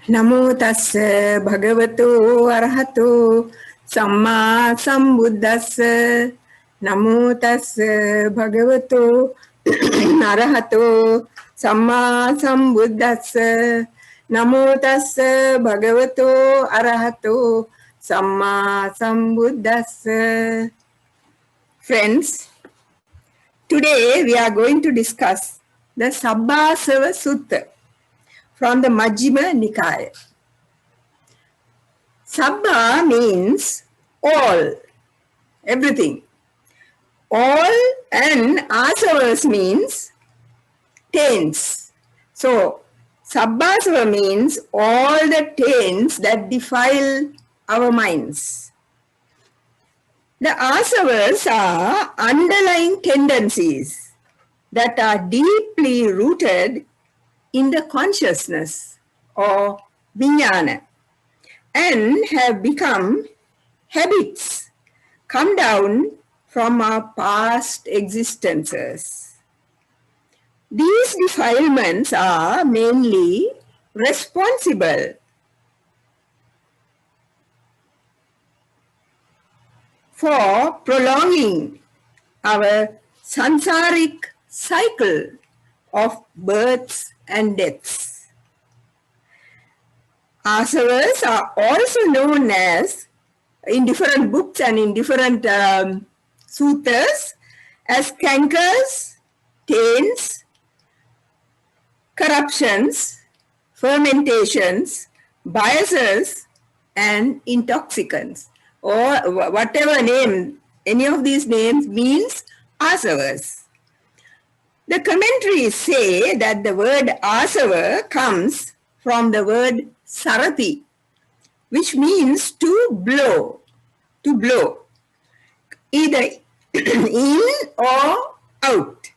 Namo tassa bhagavato arahato samma sambuddhassa. Namo tassa bhagavato arahato samma sambuddhassa. Namo tassa bhagavato arahato samma sambuddhassa. Friends, today we are going to discuss the Sabbasawa Sutta from the Majjhima Nikaya. Sabba means all, everything. All, and asavas means taints. So, Sabbasava means all the taints that defile our minds. The asavas are underlying tendencies that are deeply rooted in the consciousness or vijnana and have become habits come down from our past existences. These defilements are mainly responsible for prolonging our sansaric cycle of births and deaths. Asavas are also known as, in different books and in different suttas, as cankers, taints, corruptions, fermentations, biases, and intoxicants, or whatever name, any of these names means asavas. The commentaries say that the word asava comes from the word sarati, which means to blow, either in or out.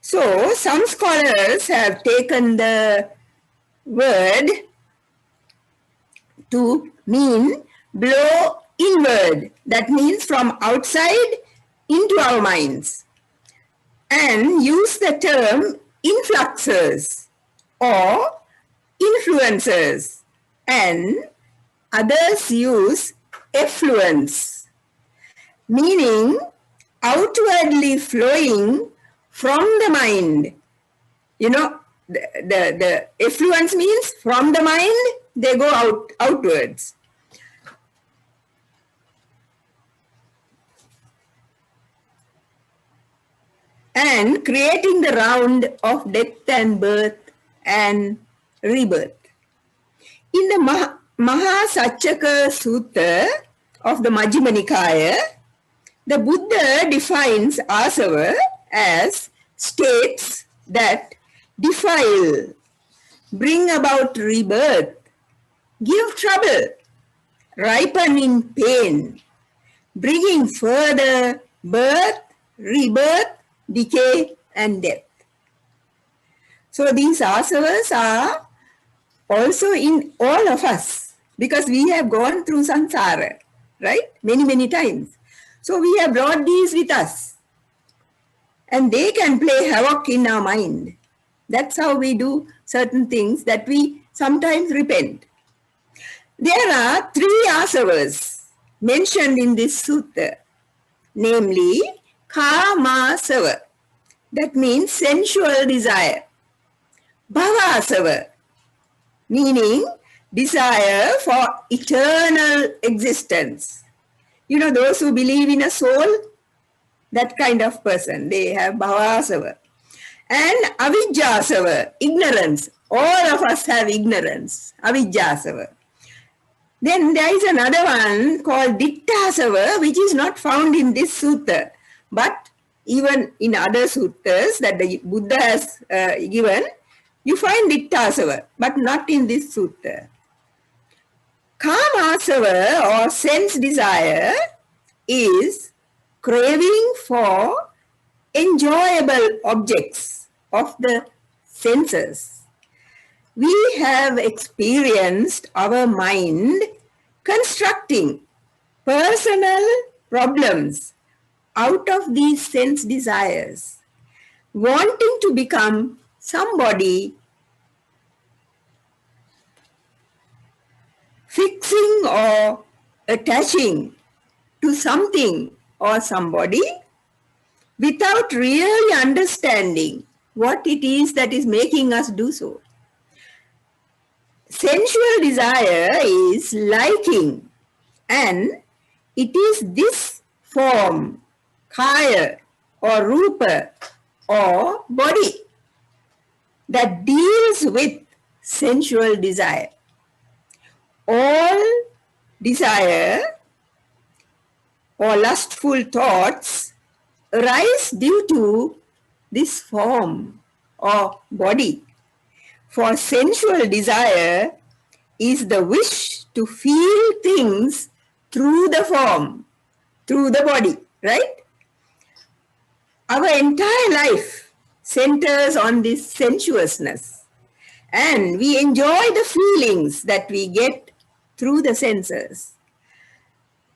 So, some scholars have taken the word to mean blow inward, that means from outside into our minds, and use the term influxes or influences, and others use effluence, meaning outwardly flowing from the mind. You know, the effluence means from the mind, they go outwards. And creating the round of death and birth and rebirth. In the Mahasachaka Sutta of the Majjhima Nikaya, the Buddha defines asava as states that defile, bring about rebirth, give trouble, ripen in pain, bringing further birth, rebirth, decay, and death. So these asavas are also in all of us, because we have gone through samsara, right? Many times. So we have brought these with us, and they can play havoc in our mind. That's how we do certain things that we sometimes repent. There are 3 asavas mentioned in this sutta, namely kamasava, that means sensual desire; bhavasava, meaning desire for eternal existence. You know, those who believe in a soul, that kind of person, they have bhavasava. And avijjasava, ignorance. All of us have ignorance, avijjasava. Then there is another one called ditthasava, which is not found in this sutta, but even in other suttas that the Buddha has given, you find ditthasava, but not in this sutta. Kamasava, or sense desire, is craving for enjoyable objects of the senses. We have experienced our mind constructing personal problems out of these sense desires, wanting to become somebody attaching to something or somebody without really understanding what it is that is making us do so. Sensual desire is liking, and it is this form, kaya or rupa or body, that deals with sensual desire. All desire or lustful thoughts arise due to this form or body. For sensual desire is the wish to feel things through the form, through the body, right? Our entire life centers on this sensuousness, and we enjoy the feelings that we get through the senses.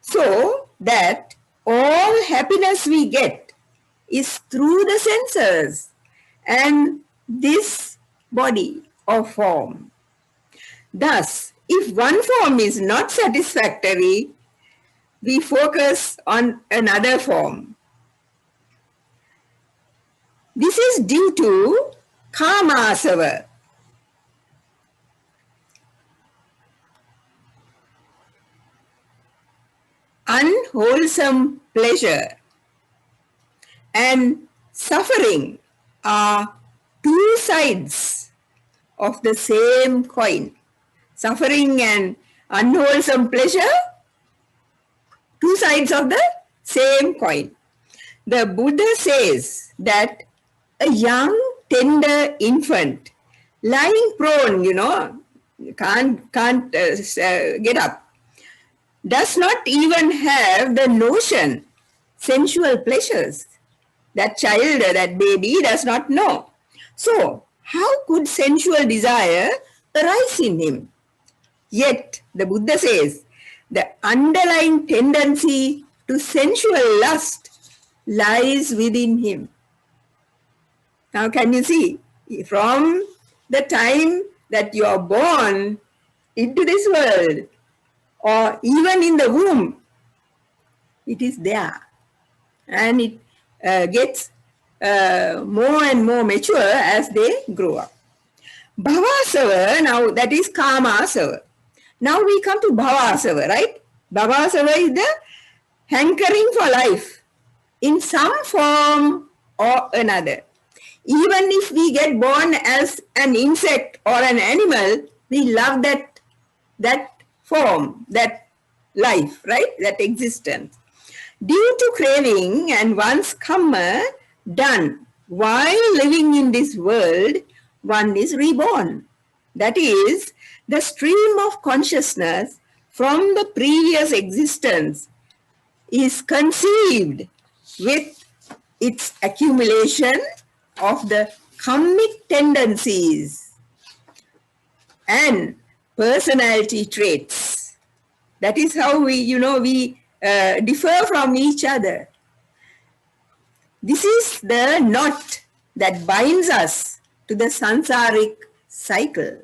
So that all happiness we get is through the senses and this body or form. Thus, if one form is not satisfactory, we focus on another form. This is due to kamasava. Unwholesome pleasure and suffering are two sides of the same coin. Suffering and unwholesome pleasure, two sides of the same coin. The Buddha says that a young, tender infant lying prone, can't get up, does not even have the notion, sensual pleasures. That child, that baby does not know. So, how could sensual desire arise in him? Yet, the Buddha says, the underlying tendency to sensual lust lies within him. Now, can you see? From the time that you are born into this world, or even in the womb, it is there. And it gets more and more mature as they grow up. Bhavasava, now that is kamasava. Now we come to bhavasava, right? Bhavasava is the hankering for life in some form or another. Even if we get born as an insect or an animal, we love that form, that life, right? That existence. Due to craving and one's karma done while living in this world, one is reborn. That is, the stream of consciousness from the previous existence is conceived with its accumulation of the karmic tendencies and personality traits. That is how we differ from each other. This is the knot that binds us to the sansaric cycle.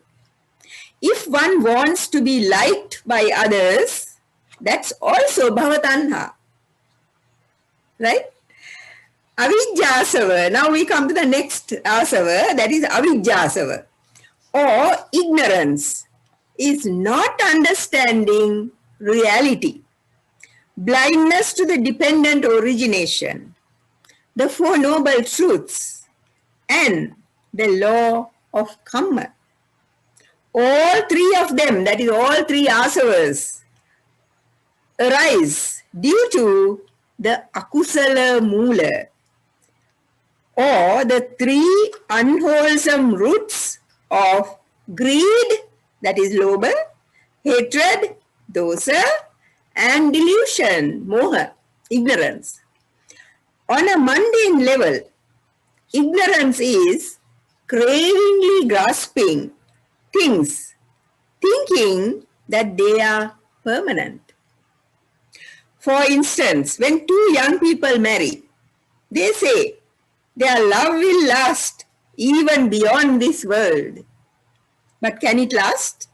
If one wants to be liked by others, that's also bhavatanha, right? Avijjasava. Now we come to the next asava, that is avijjasava, or ignorance, is not understanding reality. Blindness to the dependent origination, the Four Noble Truths, and the law of karma. All three of them, that is all three asavas, arise due to the akusala mula, or the three unwholesome roots of greed, that is lobha, hatred, dosa, and delusion, moha, ignorance. On a mundane level, ignorance is cravingly grasping things, thinking that they are permanent. For instance, when two young people marry, they say their love will last even beyond this world. But can it last?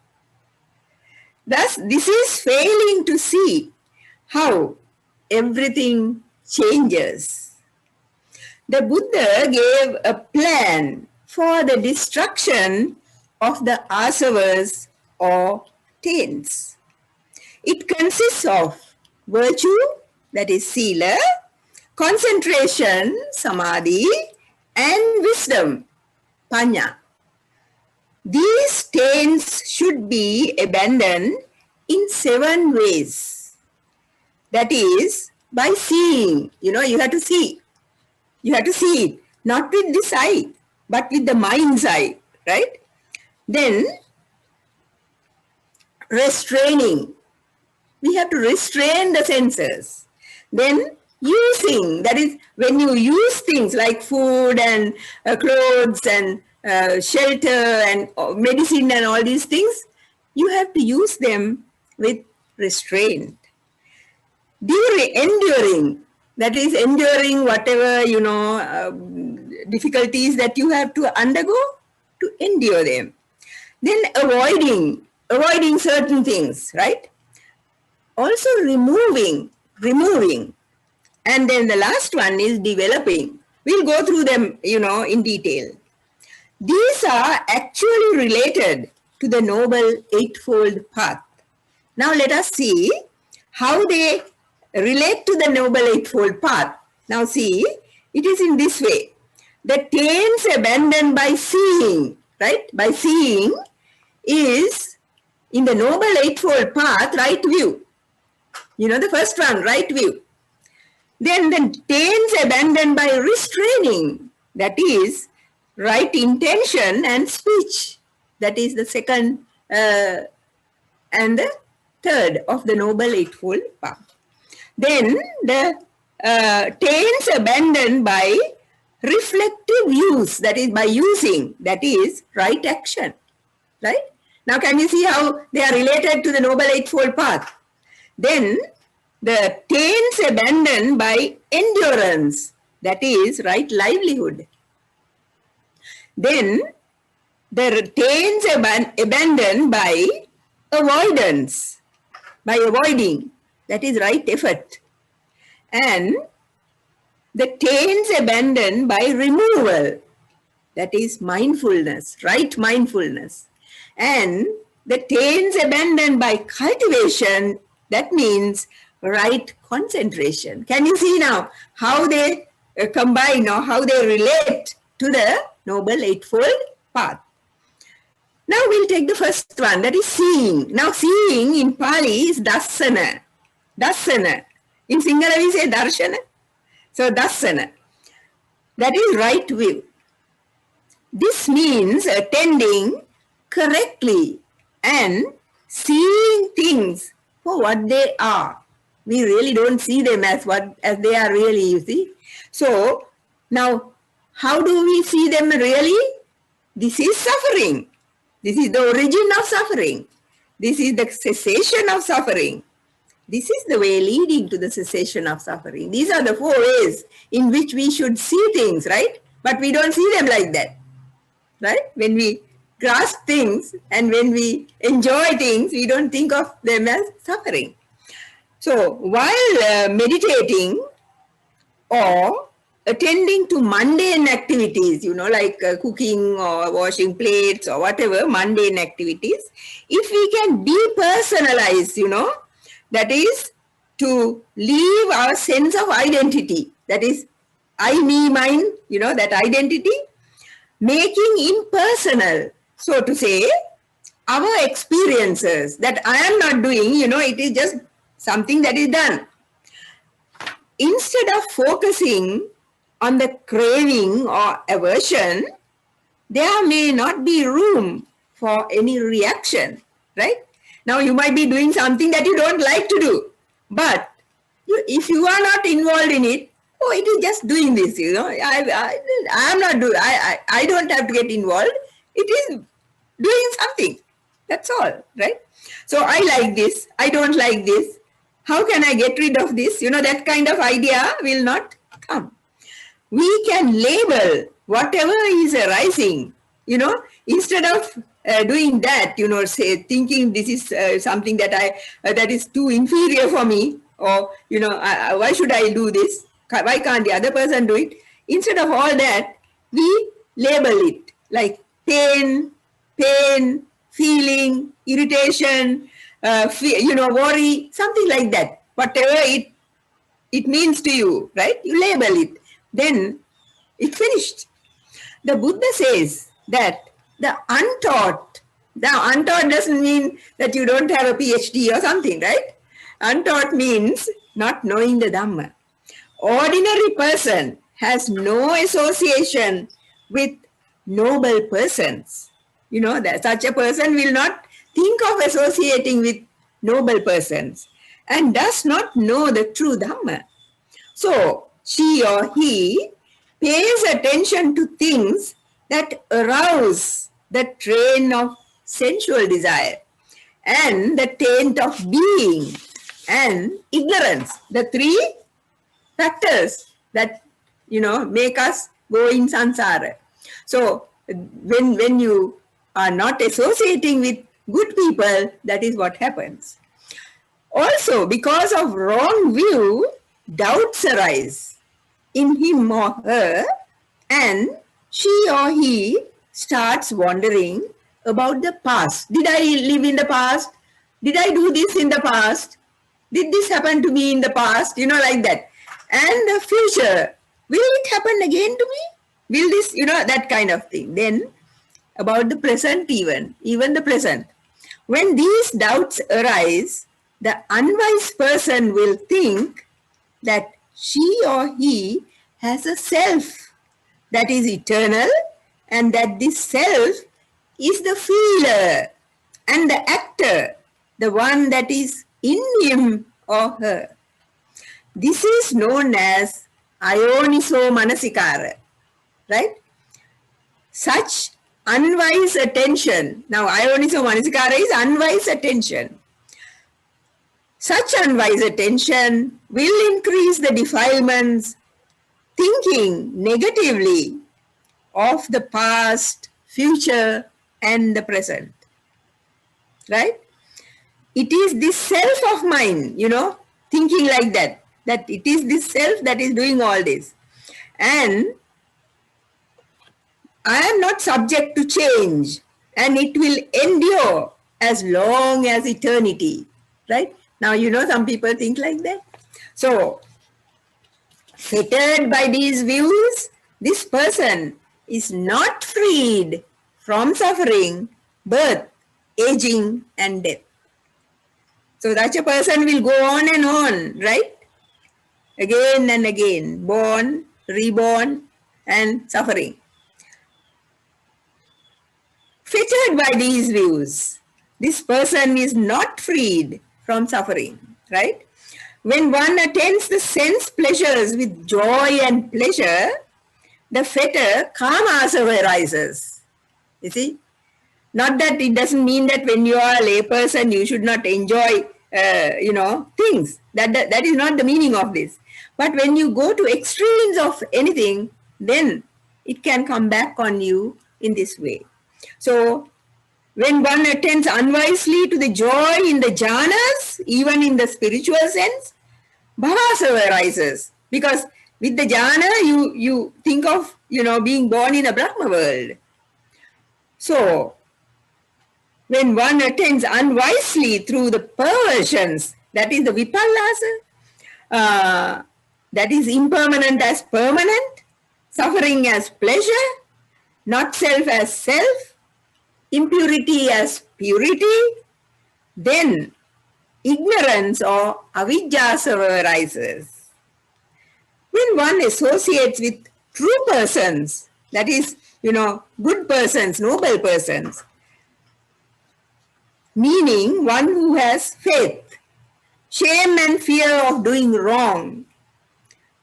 Thus, this is failing to see how everything changes. The Buddha gave a plan for the destruction of the asavas or taints. It consists of virtue, that is sila, concentration, samadhi, and wisdom, panya. These taints should be abandoned in 7 ways. That is, by seeing. You have to see. You have to see it, not with this eye, but with the mind's eye, right? Then, restraining. We have to restrain the senses. Then, using. That is, when you use things like food and clothes and shelter and medicine and all these things, you have to use them with restraint. Enduring, that is enduring whatever, difficulties that you have to undergo, to endure them. Then avoiding certain things, right? Also removing. And then the last one is developing. We'll go through them, in detail. These are actually related to the Noble Eightfold Path. Now let us see how they relate to the Noble Eightfold Path. Now see, it is in this way. The taints abandoned by seeing, right? By seeing is in the Noble Eightfold Path, right view. The first one, right view. Then the taints abandoned by restraining, that is right intention and speech. That is the second and the third of the Noble Eightfold Path. Then the taints abandoned by reflective use, that is by using, that is right action, right? Now can you see how they are related to the Noble Eightfold Path? Then the taints abandoned by endurance, that is right livelihood. Then the taints abandoned by avoidance, by avoiding, that is right effort. And the taints abandoned by removal, that is mindfulness, right mindfulness. And the taints abandoned by cultivation, that means right concentration. Can you see now how they combine or how they relate to the Noble Eightfold Path? Now we'll take the first one, that is seeing. Now seeing in Pali is dasana. Dasana. In Sinhala we say darshana. So dasana. That is right view. This means attending correctly and seeing things for what they are. We really don't see them as they are really, you see. So now, how do we see them really? This is suffering. This is the origin of suffering. This is the cessation of suffering. This is the way leading to the cessation of suffering. These are the 4 ways in which we should see things, right? But we don't see them like that, right? When we grasp things and when we enjoy things, we don't think of them as suffering. So while meditating or attending to mundane activities, like cooking or washing plates or whatever, mundane activities, if we can depersonalize, that is to leave our sense of identity, that is I, me, mine, that identity, making impersonal, so to say, our experiences that I am not doing, it is just something that is done. Instead of focusing on the craving or aversion, there may not be room for any reaction, right? Now you might be doing something that you don't like to do, but if you are not involved in it, it is just doing this, I am not doing, I don't have to get involved. It is doing something. That's all, right? So I like this, I don't like this. How can I get rid of this? That kind of idea will not come. We can label whatever is arising, instead of doing that, say, thinking this is something that that is too inferior for me, or why should I do this? Why can't the other person do it? Instead of all that, we label it like pain, feeling, irritation, worry, something like that. Whatever it means to you, right? You label it. Then it's finished. The Buddha says that the untaught doesn't mean that you don't have a PhD or something, right? Untaught means not knowing the Dhamma. Ordinary person has no association with noble persons. That such a person will not think of associating with noble persons and does not know the true Dhamma. So she or he pays attention to things that arouse the train of sensual desire and the taint of being and ignorance, the three factors that make us go in samsara. So when you are not associating with good people, that is what happens. Also, because of wrong view, doubts arise in him or her, and she or he starts wondering about the past. Did I live in the past? Did I do this in the past? Did this happen to me in the past? Like that. And the future, will it happen again to me? Will this, that kind of thing. Then about the present even the present. When these doubts arise, the unwise person will think that she or he has a self that is eternal and that this self is the feeler and the actor, the one that is in him or her. This is known as ayoniso manasikara, right? Such unwise attention. Now, ayoniso manasikara is unwise attention. Such unwise attention will increase the defilements, thinking negatively of the past, future, and the present. Right? It is this self of mine, thinking like that it is this self that is doing all this. And I am not subject to change, and it will endure as long as eternity. Right? Now, some people think like that. So, fettered by these views, this person is not freed from suffering, birth, aging, and death. So such a person will go on and on, right? Again and again, born, reborn, and suffering. Fettered by these views, this person is not freed from suffering, right? When one attends the sense pleasures with joy and pleasure, the fetter kamasava arises. You see? Not that it doesn't mean that when you are a layperson, you should not enjoy, things. That is not the meaning of this. But when you go to extremes of anything, then it can come back on you in this way. So, when one attends unwisely to the joy in the jhanas, even in the spiritual sense, bhavasava arises. Because with the jhana, you think of, being born in a Brahma world. So, when one attends unwisely through the perversions, that is the vipallasa, that is impermanent as permanent, suffering as pleasure, not self as self, impurity as purity, then ignorance or avijjasava arises. When one associates with true persons, that is, good persons, noble persons, meaning one who has faith, shame and fear of doing wrong,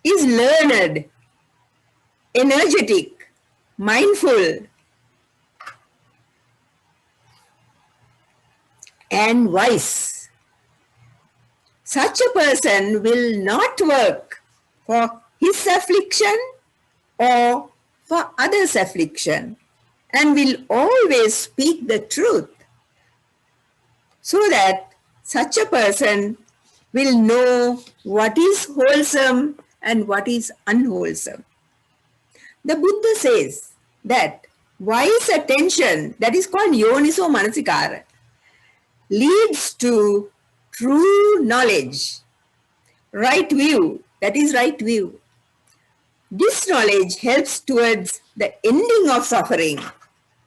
is learned, energetic, mindful, and wise. Such a person will not work for his affliction or for others' affliction, and will always speak the truth, so that such a person will know what is wholesome and what is unwholesome. The Buddha says that wise attention, that is called yoniso manasikara, leads to true knowledge, right view, that is right view. This knowledge helps towards the ending of suffering,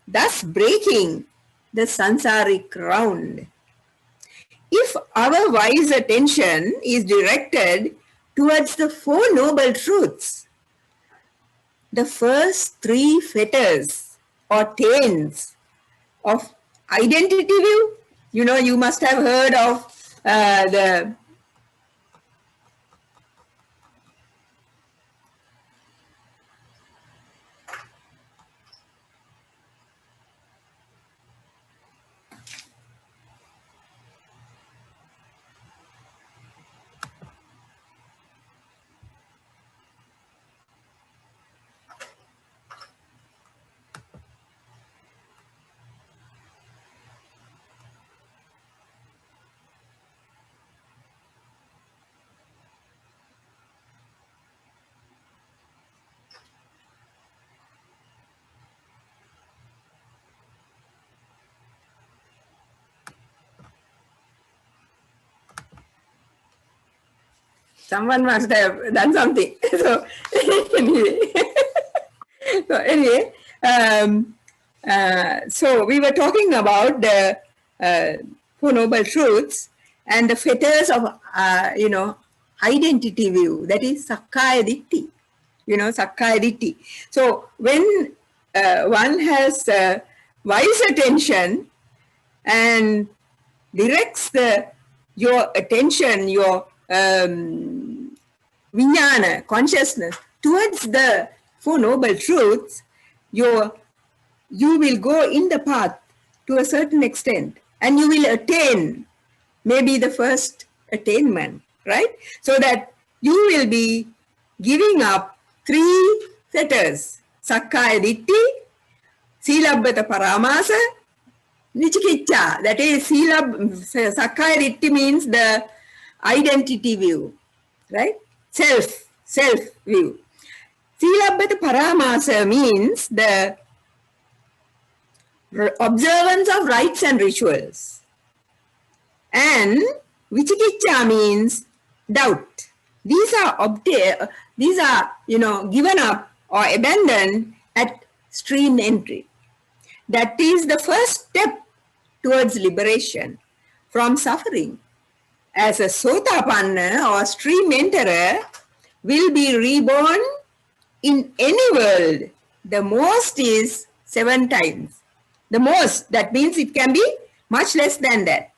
thus breaking the sansaric round. If our wise attention is directed towards the Four Noble Truths, the first three fetters or taints of identity view, you must have heard of the someone must have done something. So anyway, so we were talking about the Four Noble Truths and the fetters of, identity view, that is Sakkaya Ditthi. Sakkaya Ditthi. So when one has wise attention and directs your attention, your vijnana, consciousness, towards the Four Noble Truths, you will go in the path to a certain extent, and you will attain maybe the first attainment, right? So that you will be giving up three fetters: Sakkaya Ditthi, Silabbata Paramasa, Vichikicha. That is, Sakkaya Ditthi means the identity view, right? Self view. Silabbata Paramasa means the observance of rites and rituals. And Vichikicha means doubt. These are given up or abandoned at stream entry. That is the first step towards liberation from suffering. As a Sotapanna or stream enterer will be reborn in any world. The most is 7 times. The most, that means it can be much less than that.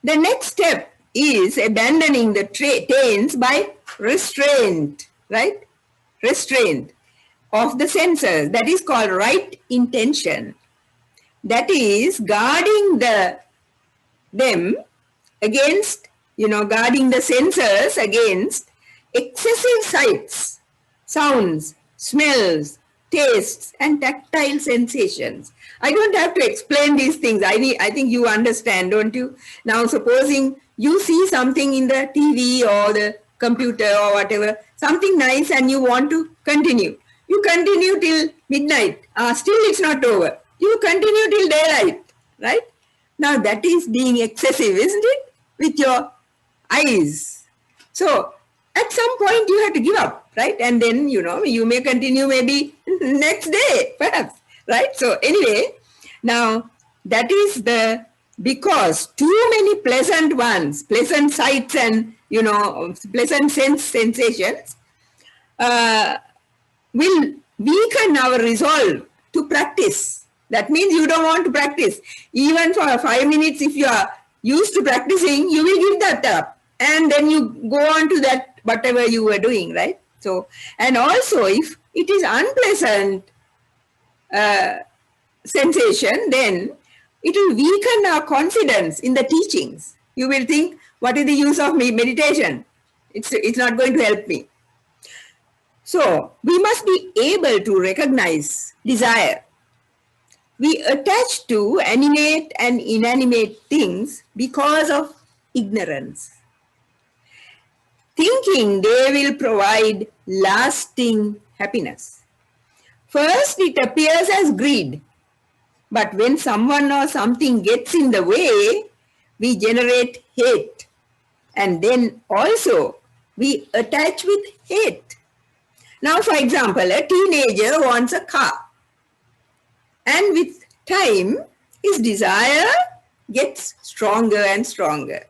The next step is abandoning the taints by restraint, right? Restraint of the senses. That is called right intention. That is guarding them against, guarding the senses against excessive sights, sounds, smells, tastes, and tactile sensations. I don't have to explain these things. I think you understand, don't you? Now, supposing you see something in the TV or the computer or whatever, something nice, and you want to continue. You continue till midnight. Still it's not over. You continue till daylight, right? Now that is being excessive, isn't it? With your eyes. So at some point you have to give up, right? And then, you may continue maybe next day, perhaps, right? So anyway, now that is because too many pleasant sights and, pleasant sensations will weaken our resolve to practice. That means you don't want to practice. Even for 5 minutes, if you are used to practicing, you will give that up. And then you go on to that, whatever you were doing, right? So, and also if it is unpleasant sensation, then it will weaken our confidence in the teachings. You will think, what is the use of meditation? It's not going to help me. So we must be able to recognize desire We attach to animate and inanimate things because of ignorance, thinking they will provide lasting happiness. First, it appears as greed, but when someone or something gets in the way, we generate hate, and then also we attach with hate. Now, for example, a teenager wants a car, and with time, his desire gets stronger and stronger.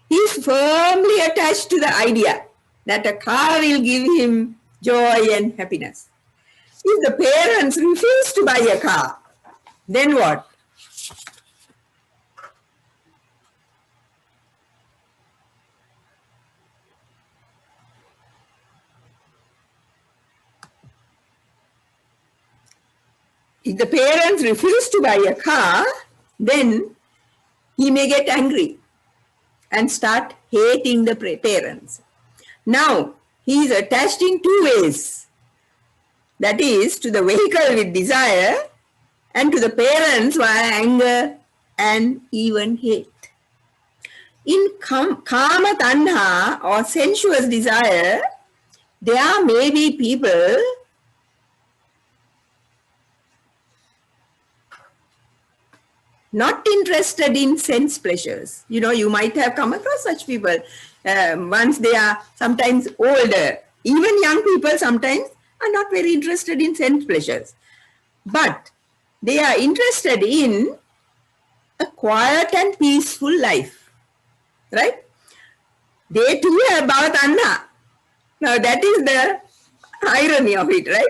He is firmly attached to the idea that a car will give him joy and happiness. If the parents refuse to buy a car, then what? If the parents refuse to buy a car, then he may get angry and start hating the parents. Now, he is attached in two ways. That is, to the vehicle with desire and to the parents via anger and even hate. In kama tanha or sensuous desire, there may be people not interested in sense pleasures. You know, you might have come across such people once they are sometimes older. Even young people sometimes are not very interested in sense pleasures. But they are interested in a quiet and peaceful life, right? They too have bhavatanha. Now that is the irony of it, right?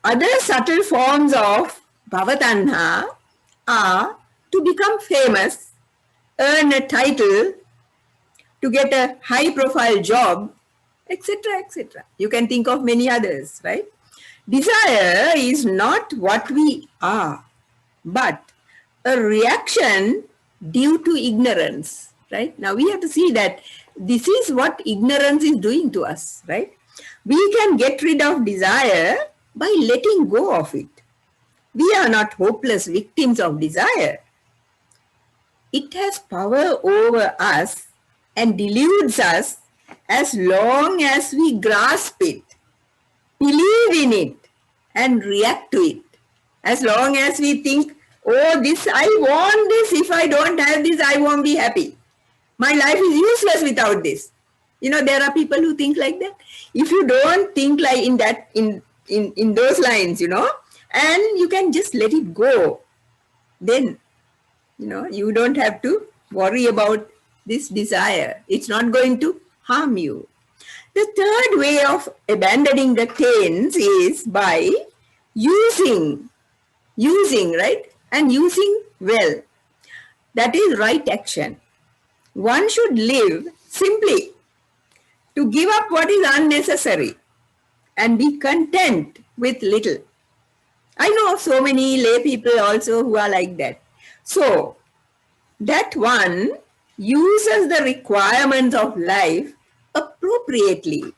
Other subtle forms of bhavatanha are to become famous, earn a title, to get a high profile job, etc., etc. You can think of many others, right? Desire is not what we are, but a reaction due to ignorance, right? Now we have to see that this is what ignorance is doing to us, right? We can get rid of desire by letting go of it. We are not hopeless victims of desire. It has power over us and deludes us as long as we grasp it, believe in it, and react to it. As long as we think, oh, this, I want this, if I don't have this, I won't be happy. My life is useless without this. You know, there are people who think like that. If you don't think like in that, in those lines, you know, and you can just let it go, then, you know, you don't have to worry about this desire. It's not going to harm you. The third way of abandoning the taints is by using, right? And using well. That is right action. One should live simply to give up what is unnecessary and be content with little. I know of so many lay people also who are like that. So, that one uses the requirements of life appropriately.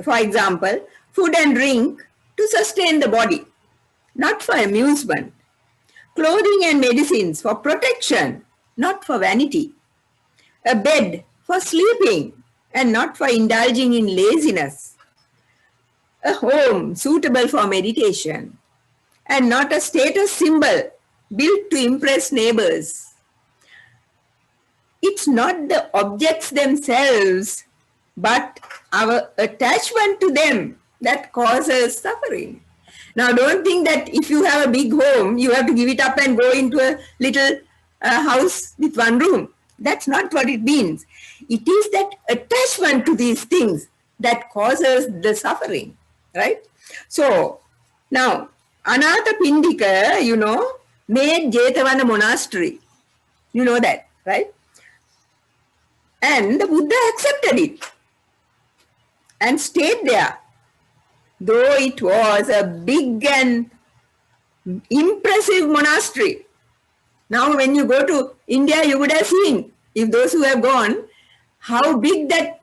For example, food and drink to sustain the body, not for amusement. Clothing and medicines for protection, not for vanity. A bed for sleeping and not for indulging in laziness. A home suitable for meditation and not a status symbol built to impress neighbors. It's not the objects themselves, but our attachment to them that causes suffering. Now, don't think that if you have a big home, you have to give it up and go into a little house with one room. That's not what it means. It is that attachment to these things that causes the suffering, right? So, now, Anatha Pindika, you know, made Jetavana monastery. You know that, right? And the Buddha accepted it and stayed there. Though it was a big and impressive monastery. Now when you go to India, you would have seen, if those who have gone, how big that,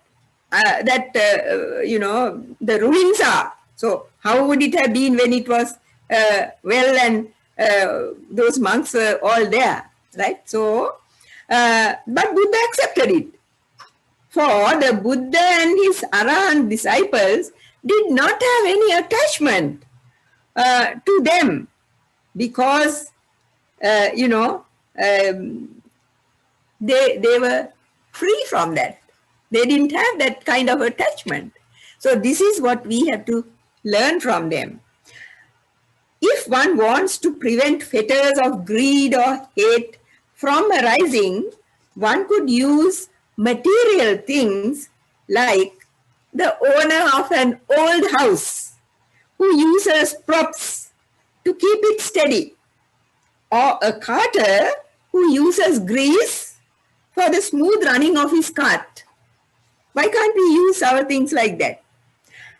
you know, the ruins are. So how would it have been when it was well and those monks were all there, right? So, but Buddha accepted it. For the Buddha and his Arahant disciples did not have any attachment to them because, you know, they were free from that. They didn't have that kind of attachment. So this is what we have to learn from them. If one wants to prevent fetters of greed or hate from arising, one could use material things like the owner of an old house who uses props to keep it steady, or a carter who uses grease for the smooth running of his cart. Why can't we use our things like that?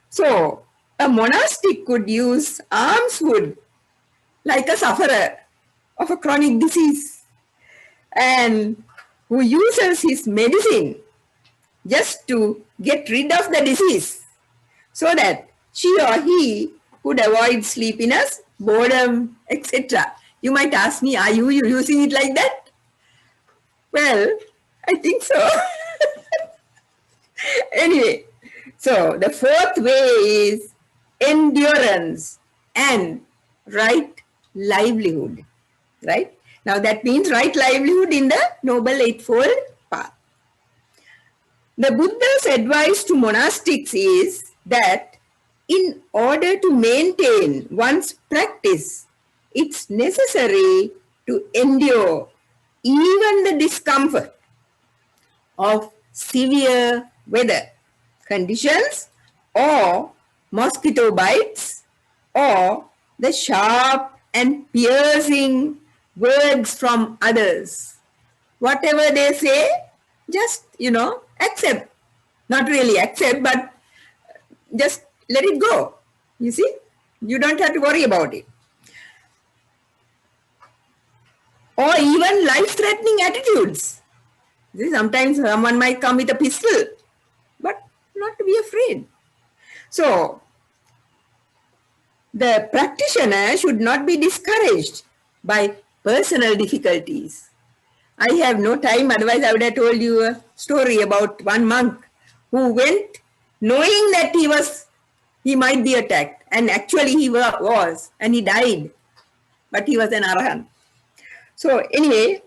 So, a monastic could use alms wood like a sufferer of a chronic disease and who uses his medicine just to get rid of the disease so that she or he could avoid sleepiness, boredom, etc. You might ask me, are you using it like that? Well, I think so. Anyway, so the fourth way is endurance and right livelihood, right? Now that means right livelihood in the Noble Eightfold Path. The Buddha's advice to monastics is that in order to maintain one's practice, it's necessary to endure even the discomfort of severe weather conditions or mosquito bites or the sharp and piercing words from others. Whatever they say, just, accept. Not really accept, but just let it go. You see, you don't have to worry about it. Or even life-threatening attitudes. See, sometimes someone might come with a pistol, but not to be afraid. So, the practitioner should not be discouraged by personal difficulties. I have no time, otherwise I would have told you a story about one monk who went knowing that he might be attacked, and actually he was, and he died, but he was an Arahant. So anyway,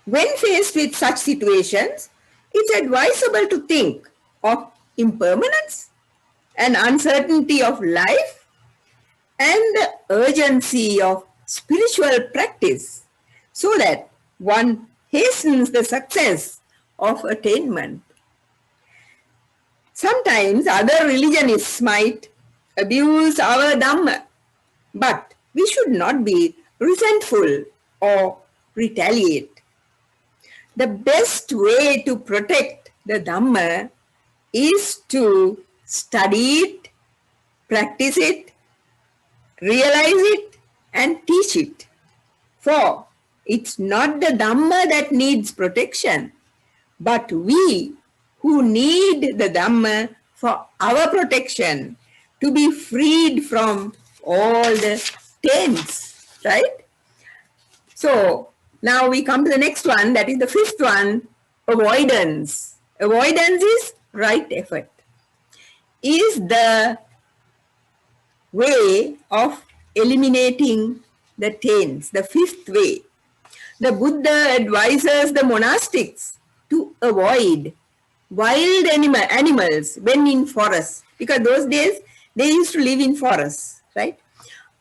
when faced with such situations, it's advisable to think of impermanence and uncertainty of life and the urgency of spiritual practice so that one hastens the success of attainment. Sometimes other religionists might abuse our Dhamma, but we should not be resentful or retaliate. The best way to protect the Dhamma is to study it, practice it, realize it, and teach it. For it's not the Dhamma that needs protection, but we who need the Dhamma for our protection to be freed from all the taints, right? So now we come to the next one, that is the fifth one, avoidance. Avoidance is right effort. Is the way of eliminating the taints, the fifth way. The Buddha advises the monastics to avoid wild animals when in forests, because those days they used to live in forests, right?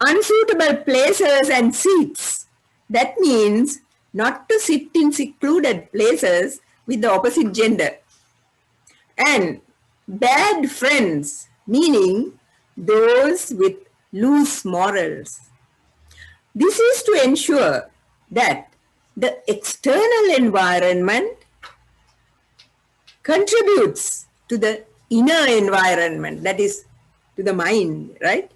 Unsuitable places and seats. That means not to sit in secluded places with the opposite gender. And bad friends, meaning those with loose morals. This is to ensure that the external environment contributes to the inner environment, that is, to the mind, right?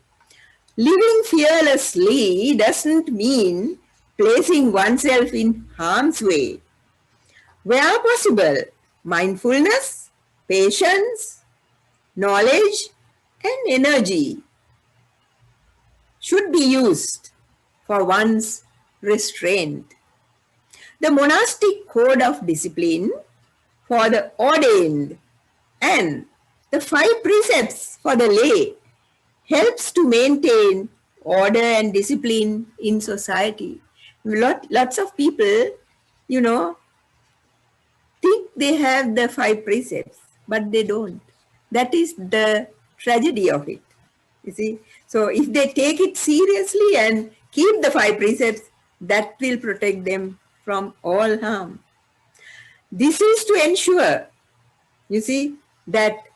Living fearlessly doesn't mean placing oneself in harm's way. Where possible, mindfulness, patience, knowledge, and energy should be used for one's restraint. The monastic code of discipline for the ordained and the 5 precepts for the lay helps to maintain order and discipline in society. Lots of people, think they have the 5 precepts, but they don't. That is the tragedy of it, you see. So if they take it seriously and keep the 5 precepts, that will protect them from all harm. This is to ensure, you see, that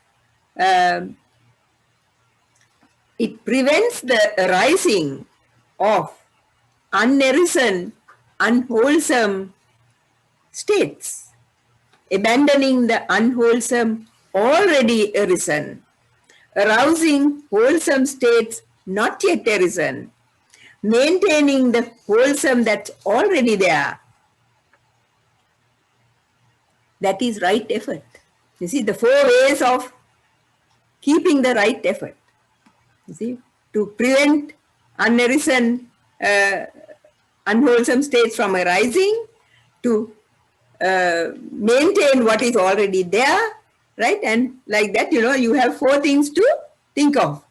it prevents the arising of unarisen, unwholesome states, abandoning the unwholesome already arisen, arousing wholesome states not yet arisen, maintaining the wholesome that's already there. That is right effort. You see, the 4 ways of keeping the right effort. You see, to prevent unarisen, unwholesome states from arising, to maintain what is already there, right? And like that, you have 4 things to think of.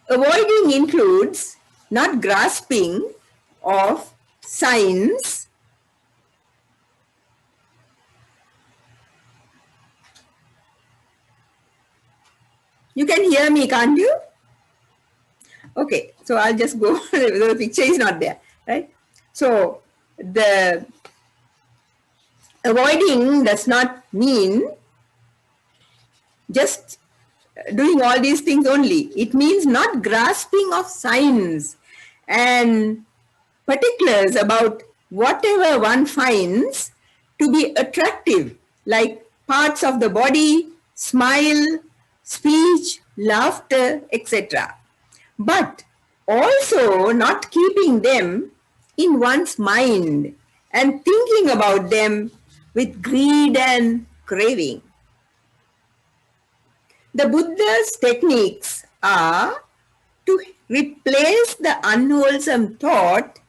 Avoiding includes not grasping of signs, you can hear me, can't you? Okay, so I'll just go, the picture is not there, right? So the avoiding does not mean just doing all these things only. It means not grasping of signs and particulars about whatever one finds to be attractive, like parts of the body, smile, speech, laughter, etc. But also not keeping them in one's mind and thinking about them with greed and craving. The Buddha's techniques are to replace the unwholesome thought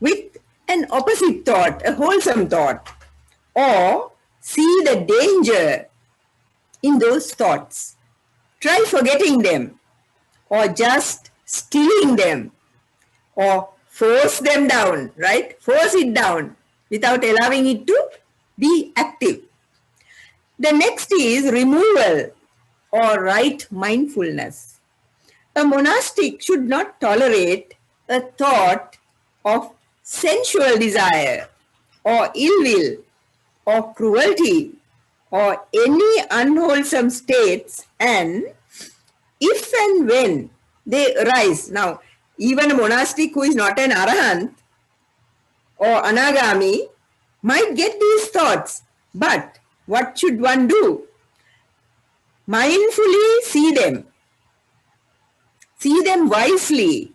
with an opposite thought, a wholesome thought, or see the danger in those thoughts. Try forgetting them, or just stilling them, or force them down, right? Force it down without allowing it to be active. The next is removal or right mindfulness. A monastic should not tolerate a thought of sensual desire or ill will or cruelty or any unwholesome states, and if and when they arise. Now, even a monastic who is not an arahant or anagami might get these thoughts, but what should one do? Mindfully see them wisely,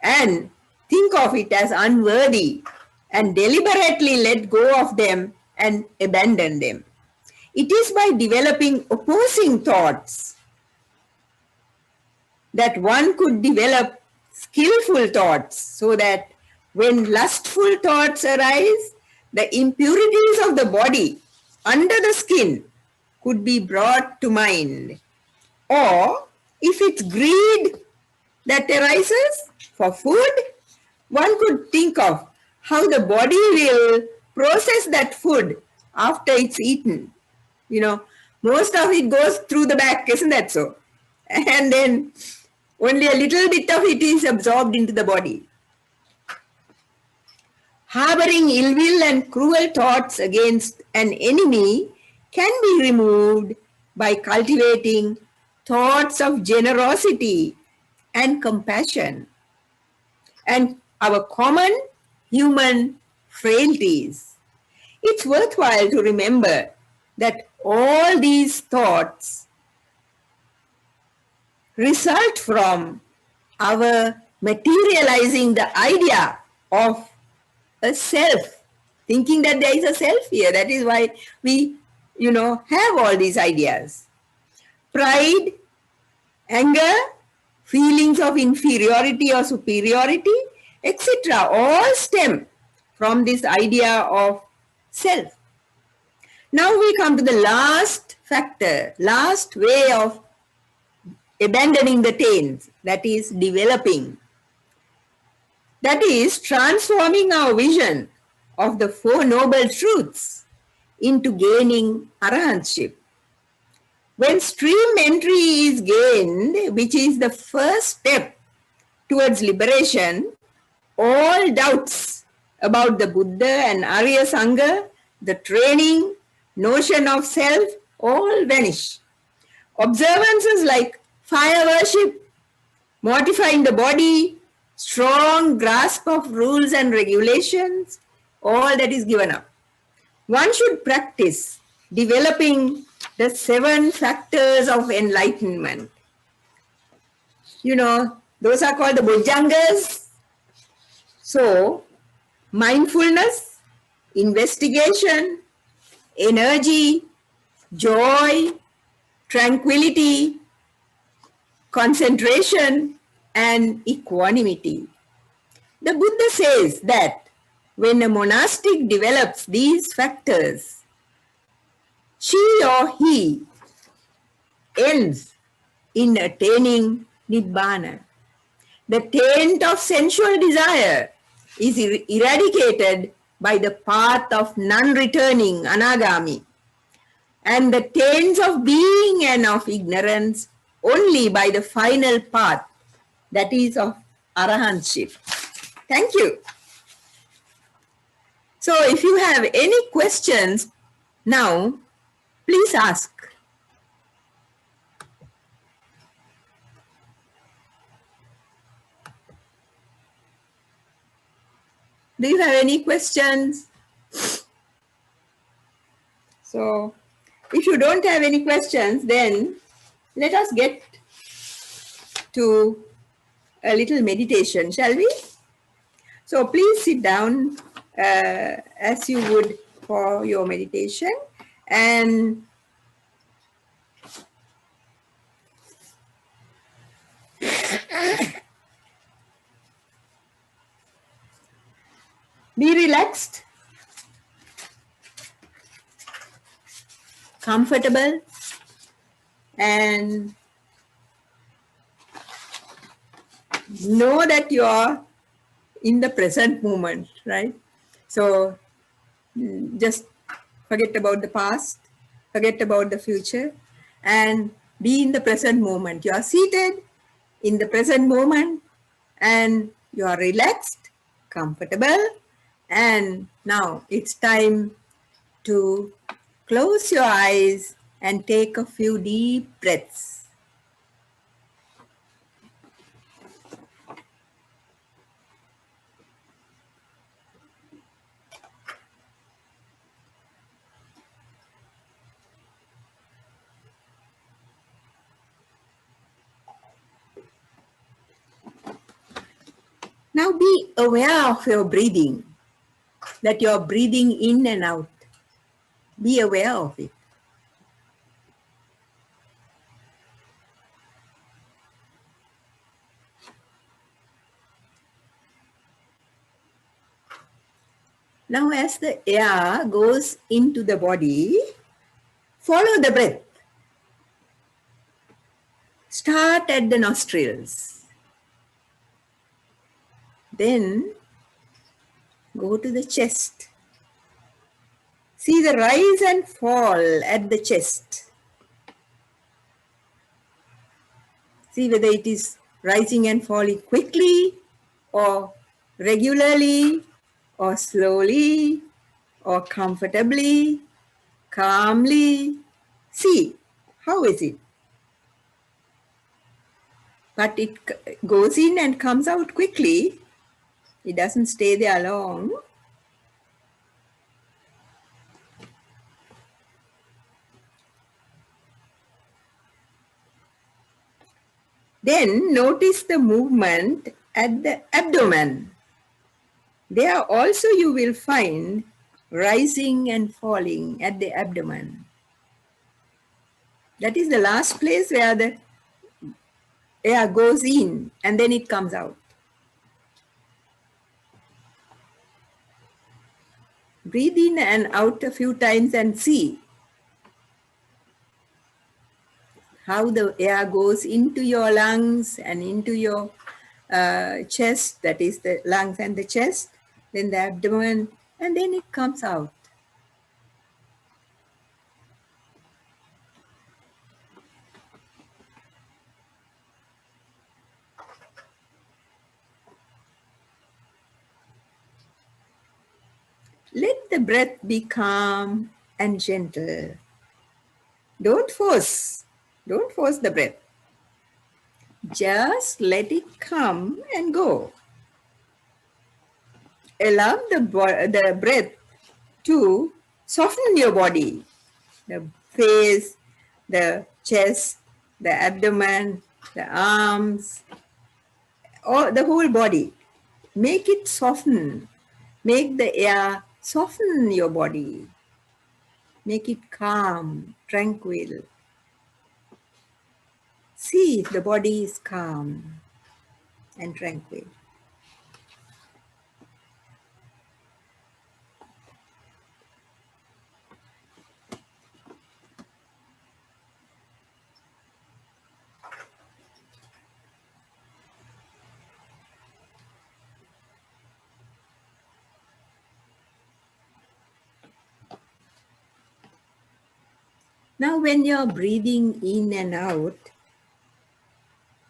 and think of it as unworthy, and deliberately let go of them and abandon them. It is by developing opposing thoughts that one could develop skillful thoughts, so that when lustful thoughts arise, the impurities of the body under the skin could be brought to mind. Or if it's greed that arises for food, one could think of how the body will process that food after it's eaten. Most of it goes through the back, isn't that so? And then only a little bit of it is absorbed into the body. Harboring ill will and cruel thoughts against an enemy can be removed by cultivating thoughts of generosity and compassion and our common human frailties. It's worthwhile to remember that all these thoughts result from our materializing the idea of a self, thinking that there is a self here. That is why we, have all these ideas. Pride, anger, feelings of inferiority or superiority, etc. all stem from this idea of self. Now we come to the last factor, last way of abandoning the taints, that is developing. That is transforming our vision of the Four Noble Truths into gaining arahantship. When stream entry is gained, which is the first step towards liberation, all doubts about the Buddha and Arya Sangha, the training, notion of self, all vanish. Observances like fire worship, mortifying the body, strong grasp of rules and regulations, all that is given up. One should practice developing the 7 factors of enlightenment. Those are called the Bojjhangas. So, mindfulness, investigation, energy, joy, tranquility, concentration, and equanimity. The Buddha says that when a monastic develops these factors, she or he ends in attaining Nibbana. The taint of sensual desire is eradicated by the path of non-returning Anagami, and the taints of being and of ignorance only by the final path, that is of arahantship. Thank you. So if you have any questions now, please ask. Do you have any questions? So if you don't have any questions, then let us get to a little meditation, shall we? So please sit down as you would for your meditation, and be relaxed, comfortable, and know that you are in the present moment, right? So just forget about the past, forget about the future, and be in the present moment. You are seated in the present moment, and you are relaxed, comfortable, and now it's time to close your eyes and take a few deep breaths. Now be aware of your breathing, that you are breathing in and out. Be aware of it. Now as the air goes into the body, follow the breath. Start at the nostrils. Then go to the chest. See the rise and fall at the chest. See whether it is rising and falling quickly or regularly or slowly or comfortably, calmly. See, how is it? But it goes in and comes out quickly. It doesn't stay there long. Then notice the movement at the abdomen. There also you will find rising and falling at the abdomen. That is the last place where the air goes in and then it comes out. Breathe in and out a few times and see how the air goes into your lungs and into your chest, that is the lungs and the chest, then the abdomen, and then it comes out. Let the breath be calm and gentle. Don't force. Don't force the breath. Just let it come and go. Allow the breath to soften your body, the face, the chest, the abdomen, the arms, or the whole body. Make it soften. Make the air soften your body. Make it calm, tranquil. See if the body is calm and tranquil. Now when you're breathing in and out,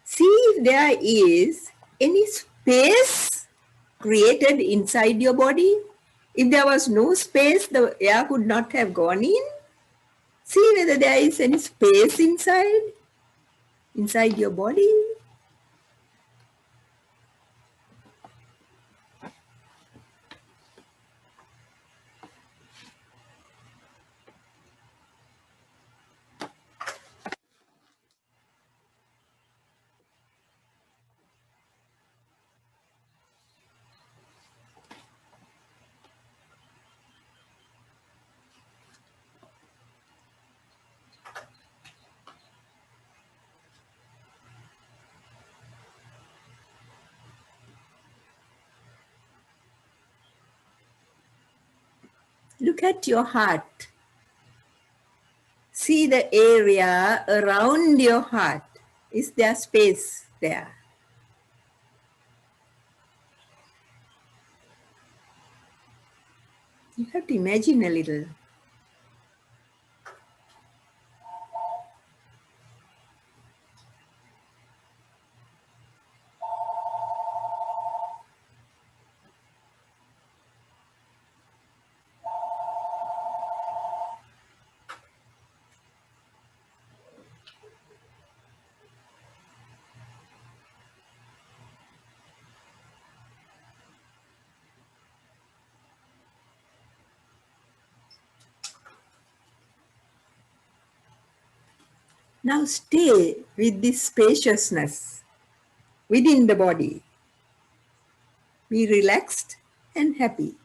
see if there is any space created inside your body. If there was no space, the air could not have gone in. See whether there is any space inside your body. Look at your heart. See the area around your heart. Is there space there? You have to imagine a little. Now stay with this spaciousness within the body. Be relaxed and happy.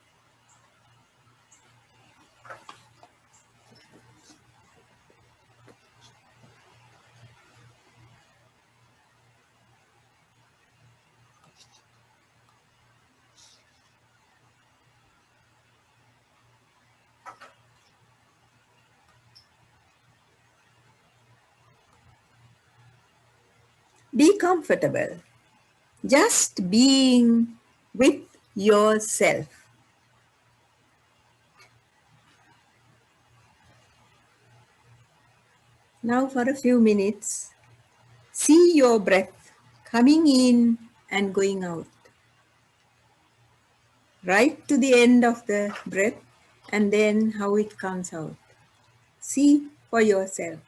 Be comfortable. Just being with yourself. Now for a few minutes, see your breath coming in and going out. Right to the end of the breath and then how it comes out. See for yourself.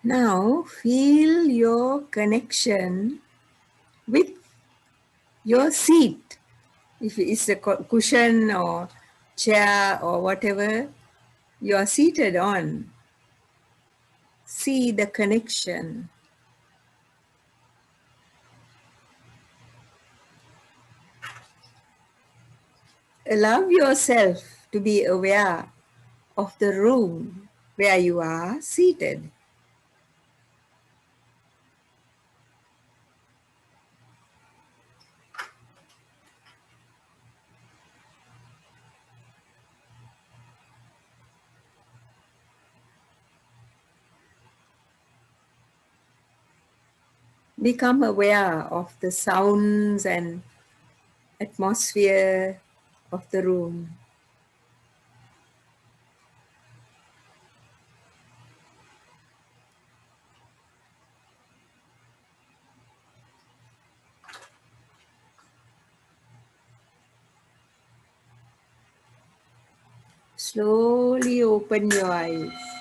Now feel your connection with your seat. If it's a cushion or chair or whatever you are seated on, see the connection. Allow yourself to be aware of the room where you are seated. Become aware of the sounds and atmosphere of the room. Slowly open your eyes.